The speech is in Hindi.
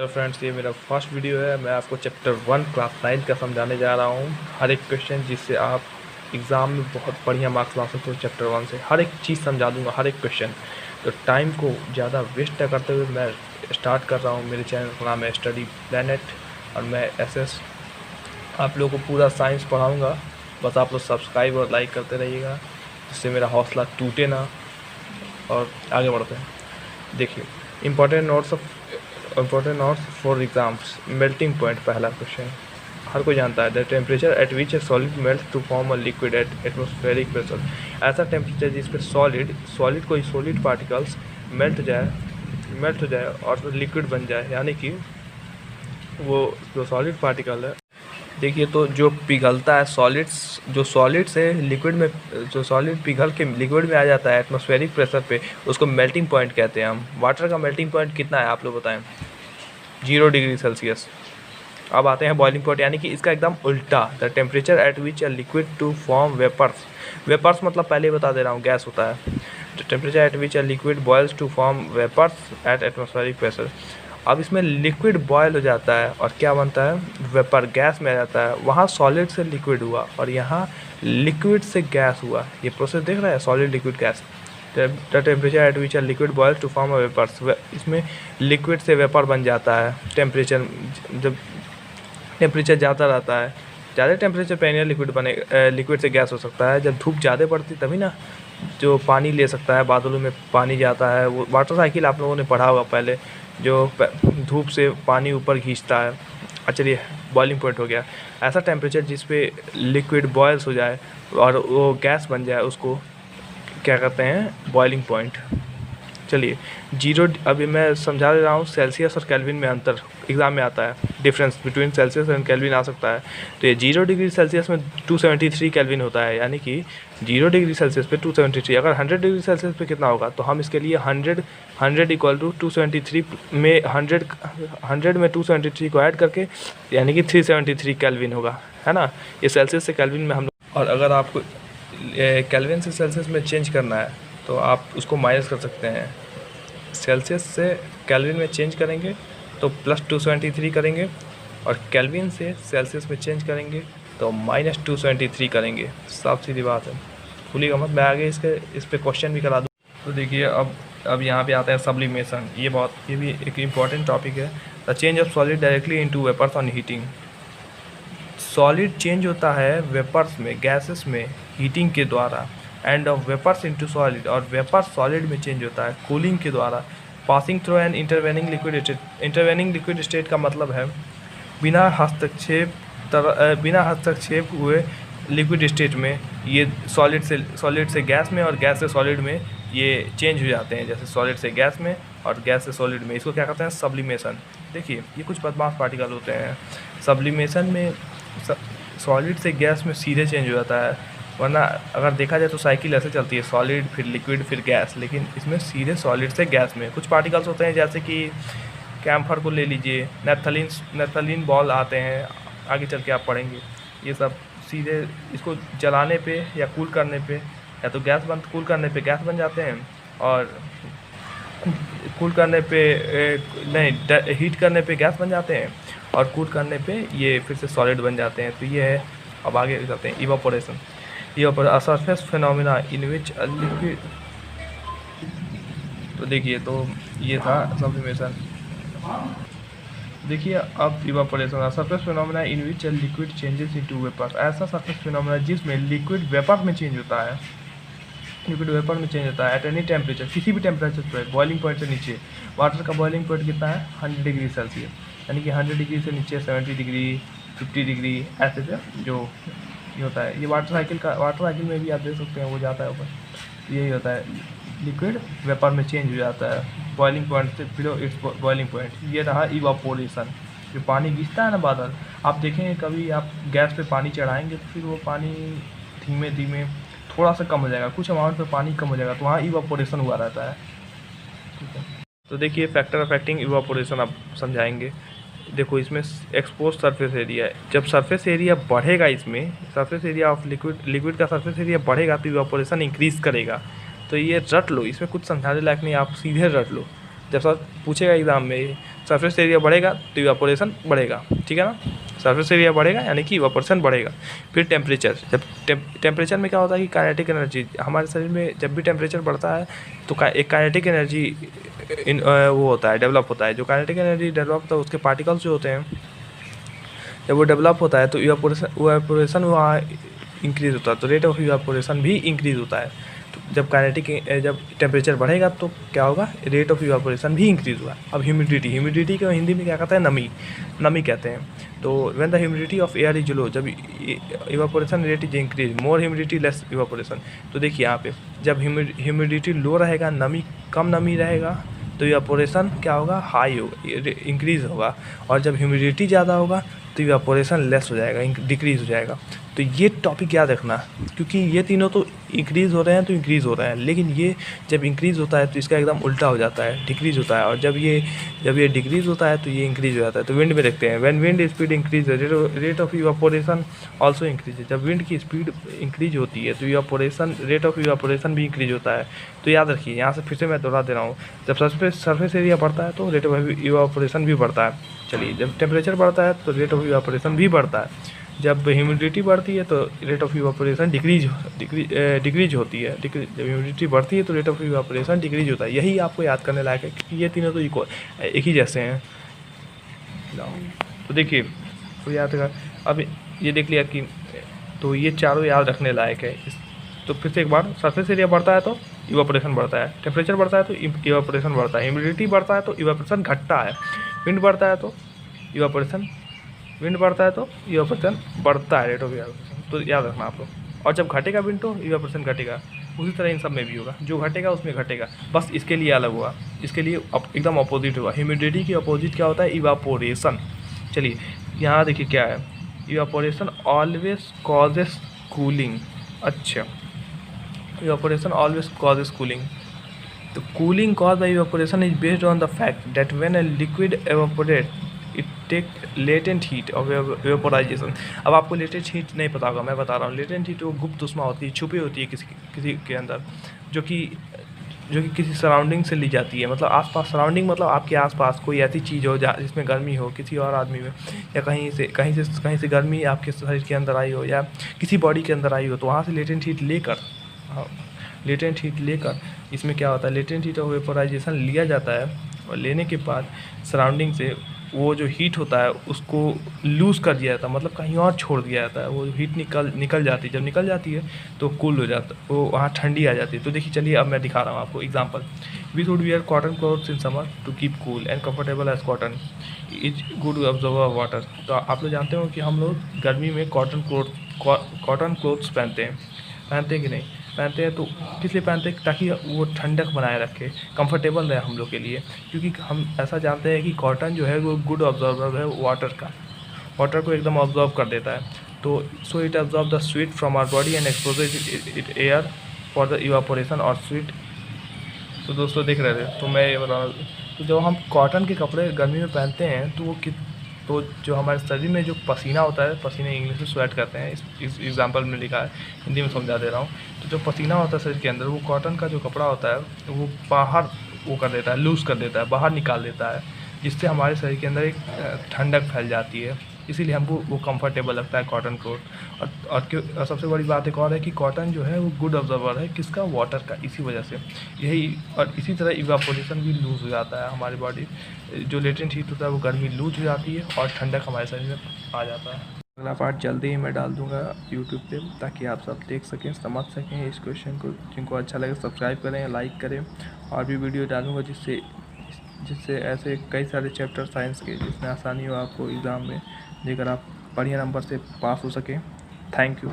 हेलो फ्रेंड्स, ये मेरा फर्स्ट वीडियो है। मैं आपको चैप्टर 1 क्लास 9 का समझाने जा रहा हूँ। हर एक क्वेश्चन जिससे आप एग्ज़ाम में बहुत बढ़िया मार्क्स ला सकते हो। चैप्टर 1 से हर एक चीज़ समझा दूंगा, हर एक क्वेश्चन। तो टाइम को ज़्यादा वेस्ट न करते हुए मैं स्टार्ट कर रहा हूँ। मेरे चैनल का नाम है स्टडी प्लेनेट और मैं एसएस आप लोगों को पूरा साइंस पढ़ाऊँगा। बस आप लोग सब्सक्राइब और लाइक करते रहिएगा, जिससे मेरा हौसला टूटे ना। और आगे बढ़ते हैं। देखिए, important notes for exams. Melting point पहला क्वेश्चन हर कोई जानता है। The temperature at which a solid melt to form a liquid at atmospheric pressure. ऐसा टेम्परेचर जिस पे सॉलिड कोई सॉलिड पार्टिकल्स मेल्ट हो जाए और लिक्विड बन जाए, यानी कि वो जो सॉलिड पार्टिकल है, देखिए, तो जो पिघलता है जो सॉलिड से लिक्विड में, जो सॉलिड पिघल के लिक्विड में आ जाता है एटमॉस्फेरिक प्रेशर पे, उसको मेल्टिंग पॉइंट कहते हैं हम। वाटर का मेल्टिंग पॉइंट कितना है आप लोग बताएं? 0 डिग्री सेल्सियस। अब आते हैं बॉइलिंग पॉइंट, यानी कि इसका एकदम उल्टा। The temperature at which a liquid to form vapours मतलब पहले ही बता दे रहा हूँ, गैस होता है। The temperature at which a liquid boils to form vapours at atmospheric pressure. अब इसमें लिक्विड बॉयल हो जाता है और क्या बनता है? वेपर, गैस में आ जाता है। वहाँ सॉलिड से लिक्विड हुआ और यहाँ लिक्विड से गैस हुआ। ये प्रोसेस देख रहे हैं, solid liquid gas. The temperature at which are liquid boil to form a vapours. इसमें लिक्विड से वेपर बन जाता है। जब टेम्परेचर ज़्यादा रहता है, ज़्यादा टेम्परेचर पे लिक्विड से गैस हो सकता है। जब धूप ज़्यादा पड़ती तभी ना जो पानी ले सकता है, बादलों में पानी जाता है। वो वाटर साइकिल आप लोगों ने पढ़ा होगा पहले, जो धूप से पानी ऊपर खींचता है। चलिए, बॉइलिंग पॉइंट हो गया। ऐसा टेम्परेचर जिस पे लिक्विड बॉयल्स हो जाए और वो गैस बन जाए, उसको क्या कहते हैं? Boiling point. चलिए, अभी मैं समझा दे रहा हूँ। सेल्सियस और केल्विन में अंतर एग्ज़ाम में आता है। Difference between Celsius and Kelvin आ सकता है। तो ये 0 डिग्री सेल्सियस में 273 केल्विन होता है, यानी कि 0 डिग्री सेल्सियस पे 273। अगर 100 डिग्री सेल्सियस पे कितना होगा? तो हम इसके लिए 100 इक्वल टू 273 में 100 में 273 को ऐड करके, यानी कि 373 केल्विन होगा, है ना। ये सेल्सियस से केल्विन में हम लोग। और अगर आपको केल्विन से सेल्सियस में चेंज करना है तो आप उसको माइनस कर सकते हैं। सेल्सियस से केल्विन में चेंज करेंगे तो +273 करेंगे, और केल्विन से सेल्सियस में चेंज करेंगे तो -273 करेंगे। साफ सीधी बात है, भूलिएगा मत। मैं आगे इस पे क्वेश्चन भी करा दूँ। तो देखिए, अब यहाँ पे आता है सब्लिमेशन। ये भी एक इम्पॉर्टेंट टॉपिक है। The change of solid directly into vapours on heating. Solid change होता है वेपर्स में, गैसेस में, हीटिंग के द्वारा। And of vapours into solid, और वेपर सॉलिड में चेंज होता है कूलिंग के द्वारा। Passing through an intervening liquid state. Intervening liquid state का मतलब है बिना हस्तक्षेप हुए लिक्विड स्टेट में ये सॉलिड से गैस में और गैस से सॉलिड में ये चेंज हो जाते हैं। जैसे सॉलिड से गैस में और गैस से सॉलिड में, इसको क्या कहते हैं? सब्लिमेशन। देखिए, ये कुछ बदमाश पार्टिकल होते हैं। सब्लिमेशन में सॉलिड से गैस में सीधे चेंज हो जाता है, वरना अगर देखा जाए तो साइकिल ऐसे चलती है, सॉलिड फिर लिक्विड फिर गैस। लेकिन इसमें सीधे सॉलिड से गैस में कुछ पार्टिकल्स होते हैं, जैसे कि कैम्फर को ले लीजिए, नेफ्थलीन बॉल आते हैं, आगे चल के आप पढ़ेंगे। ये सब सीधे इसको जलाने पे या कूल करने पे, या तो कूल करने पे गैस बन जाते हैं, और कूल करने पे नहीं, हीट करने पे गैस बन जाते हैं, और कूल करने पे ये फिर से सॉलिड बन जाते हैं। तो ये है। अब आगे चलते हैं। Evaporation. Surface phenomena in which a liquid. तो देखिए, तो ये था सब्लिमेशन। देखिए, अब evaporation. Surface phenomena in which a liquid changes into vapour. ऐसा सरफेस फिनोमिना जिसमें लिक्विड वेपर में चेंज होता है, लिक्विड वेपर में चेंज होता है एट एनी टेम्परेचर, किसी भी टेम्परेचर पर, बॉइलिंग पॉइंट से नीचे। वाटर का बॉइलिंग पॉइंट कितना है? 100 डिग्री सेल्सियस, यानी कि 100 डिग्री से नीचे 70 डिग्री, 50 डिग्री, ऐसे पे जो ये होता है। ये वाटर साइकिल में भी आप देख सकते हैं, वो जाता है ऊपर। यही होता है, लिक्विड वेपर में चेंज हो जाता है बॉइलिंग पॉइंट से बिलो इट्स बॉइलिंग पॉइंट। ये रहा इवापोरेशन। जो पानी गिरता है ना बादल, आप देखेंगे कभी आप गैस पे पानी चढ़ाएंगे तो फिर वो पानी धीमे धीमे थोड़ा सा कम हो जाएगा, कुछ अमाउंट पे पानी कम हो जाएगा, तो वहाँ इवापोरेशन हुआ रहता है। ठीक है, तो देखिए, फैक्टर अफेक्टिंग इवापोरेशन आप समझाएंगे। देखो, इसमें एक्सपोज सरफेस एरिया है। जब सरफेस एरिया बढ़ेगा, इसमें सरफेस एरिया ऑफ लिक्विड का सरफेस एरिया बढ़ेगा तो इवापोरेशन इंक्रीज़ करेगा। तो ये रट लो, इसमें कुछ समझाने लायक नहीं, आप सीधे रट लो। जब सर पूछेगा एग्ज़ाम में सरफेस एरिया बढ़ेगा तो इवापोरेशन बढ़ेगा, ठीक है ना। सरफेस एरिया बढ़ेगा यानी कि इवापोरेशन बढ़ेगा। फिर टेम्परेचर, जब टेम्परेचर में क्या होता है कि काइनेटिक एनर्जी, हमारे शरीर में जब भी टेम्परेचर बढ़ता है तो एक काइनेटिक एनर्जी वो होता है, डेवलप होता है। जो काइनेटिक एनर्जी डेवलप होता है उसके पार्टिकल्स जो होते हैं जब वो डेवलप होता है तो इवापोरेशन वहाँ इंक्रीज़ होता है, तो रेट ऑफ इवापोरेशन भी इंक्रीज़ होता है। तो जब जब टेम्परेचर बढ़ेगा तो क्या होगा, रेट ऑफ इवापोरेशन भी इंक्रीज़ हुआ। अब ह्यूमिडिटी को हिंदी में क्या कहते हैं, नमी कहते हैं। तो when the humidity of air is low, जब evaporation rate is increase, more humidity less evaporation. तो देखिए यहाँ पे जब ह्यूमिडिटी लो रहेगा, कम नमी रहेगा तो इवापोरेशन क्या होगा, हाई होगा, इंक्रीज़ होगा। और जब ह्यूमिडिटी ज़्यादा होगा तो इवापोरेशन लेस हो जाएगा, डिक्रीज़ हो जाएगा। तो ये टॉपिक याद रखना, क्योंकि ये तीनों तो इंक्रीज़ हो रहे हैं तो इंक्रीज़ हो रहे हैं, लेकिन ये जब इंक्रीज़ होता है तो इसका एकदम उल्टा हो जाता है, डिक्रीज़ होता है। और जब ये डिक्रीज़ होता है तो ये इंक्रीज़ हो जाता है। तो विंड में देखते हैं, when wind speed increase rate of evaporation also increase. जब विंड की स्पीड इंक्रीज होती है तो इवापोरेशन, रेट ऑफ इवापोरेशन भी इंक्रीज होता है। तो याद रखिए, यहाँ से फिर से मैं दोहरा दे रहा हूँ, जब सरफेस एरिया बढ़ता है तो रेट ऑफ इवापोरेशन भी बढ़ता है। चलिए, जब टेम्परेचर बढ़ता है तो रेट ऑफ इवापोरेशन भी बढ़ता है। जब ह्यूमिडिटी बढ़ती है तो रेट ऑफ इवापोरेशन डिक्रीज होती है। जब ह्यूमिडिटी बढ़ती है तो रेट ऑफ इवापोरेशन डिक्रीज होता है। यही आपको याद करने लायक है, क्योंकि ये तीनों तो एक ही जैसे हैं। तो देखिए, तो याद रखा, अब ये देख लिया कि तो ये चारों याद रखने लायक है। तो फिर से एक बार, सरफेस एरिया बढ़ता है तो इवापोरेशन बढ़ता है, टेम्परेचर बढ़ता है तो इवापोरेशन बढ़ता है, ह्यूमिडिटी बढ़ता है तो इवापोरेशन घटता है, विंड बढ़ता है तो इवापोरेशन बढ़ता है, रेट ऑफ इवापोरेशन। तो याद रखना आप लोग। और जब घटेगा विंड तो इवापोरेशन घटेगा, उसी तरह इन सब में भी होगा, जो घटेगा उसमें घटेगा, बस इसके लिए अलग हुआ, इसके लिए एकदम अपोजिट हुआ। ह्यूमिडिटी की अपोजिट क्या होता है, इवापोरेशन। चलिए यहाँ देखिए क्या है, इवापोरेशन ऑलवेज कॉजेस कूलिंग। अच्छा, इवापोरेशन ऑलवेज कॉजेस कूलिंग। तो cooling cause by evaporation is based on the fact that when a liquid evaporate it take latent heat of vaporisation. अब आपको लेटेंट हीट नहीं पता होगा, मैं बता रहा हूँ। लेटेंट हीट वो गुप्त ऊष्मा होती है, छुपी होती है किसी के अंदर, जो कि किसी सराउंडिंग से ली जाती है। मतलब आसपास, सराउंडिंग मतलब आपके आसपास कोई ऐसी चीज़ हो जहाँ जिसमें गर्मी हो किसी और आदमी में, या कहीं से गर्मी आपके शरीर के अंदर आई हो या किसी बॉडी के अंदर आई हो, तो वहाँ से लेटेंट हीट लेकर इसमें क्या होता है, लेटेंट हीट ऑफ वेपोराइजेशन लिया जाता है। और लेने के बाद सराउंडिंग से वो जो हीट होता है उसको लूज़ कर दिया जाता है, मतलब कहीं और छोड़ दिया जाता है। वो हीट निकल जाती है, जब निकल जाती है तो कूल हो जाता है, वो वहाँ ठंडी आ जाती है। तो देखिए, चलिए अब मैं दिखा रहा हूँ आपको example. We should wear cotton clothes in summer to keep cool and comfortable as cotton is good absorber water. तो आप लोग जानते हो कि हम लोग गर्मी में कॉटन क्लोथ्स पहनते हैं कि नहीं पहनते हैं। तो किस लिए पहनते हैं, ताकि वो ठंडक बनाए रखे, कंफर्टेबल रहे हम लोग के लिए। क्योंकि हम ऐसा जानते हैं कि कॉटन जो है वो गुड ऑब्जर्वर है वाटर को एकदम ऑब्जर्व कर देता है। तो so it absorb the sweat from our body and expose it air for the evaporation और स्वीट। तो दोस्तों देख रहे थे, तो मैं ये बता रहा हूँ, तो जब हम कॉटन के कपड़े गर्मी में पहनते हैं तो जो हमारे शरीर में जो पसीना होता है, पसीने इंग्लिश में स्वेट कहते हैं, इस एग्जांपल में लिखा है, हिंदी में समझा दे रहा हूँ। तो जो पसीना होता है शरीर के अंदर, वो कॉटन का जो कपड़ा होता है वो बाहर वो कर देता है, लूज़ कर देता है, बाहर निकाल देता है, जिससे हमारे शरीर के अंदर एक ठंडक फैल जाती है। इसीलिए हमको वो कंफर्टेबल लगता है कॉटन क्लोथ। और सबसे बड़ी बात एक और है कि कॉटन जो है वो गुड ऑब्जर्वर है किसका, वाटर का। इसी वजह से यही, और इसी तरह इवापोरेशन भी लूज़ हो जाता है, हमारी बॉडी जो लेटेंट हीट होता है वो गर्मी लूज़ हो जाती है और ठंडक हमारे शरीर में आ जाता है। अगला पार्ट जल्दी ही मैं डाल दूंगा यूट्यूब पे, ताकि आप सब देख सकें, समझ सकें इस क्वेश्चन को। जिनको अच्छा लगे सब्सक्राइब करें, लाइक करें। और भी वीडियो डालूंगा जिससे ऐसे कई सारे चैप्टर साइंस के जिसमें आसानी हो आपको एग्ज़ाम में, जेकर आप बढ़िया नंबर से पास हो सकें। Thank you.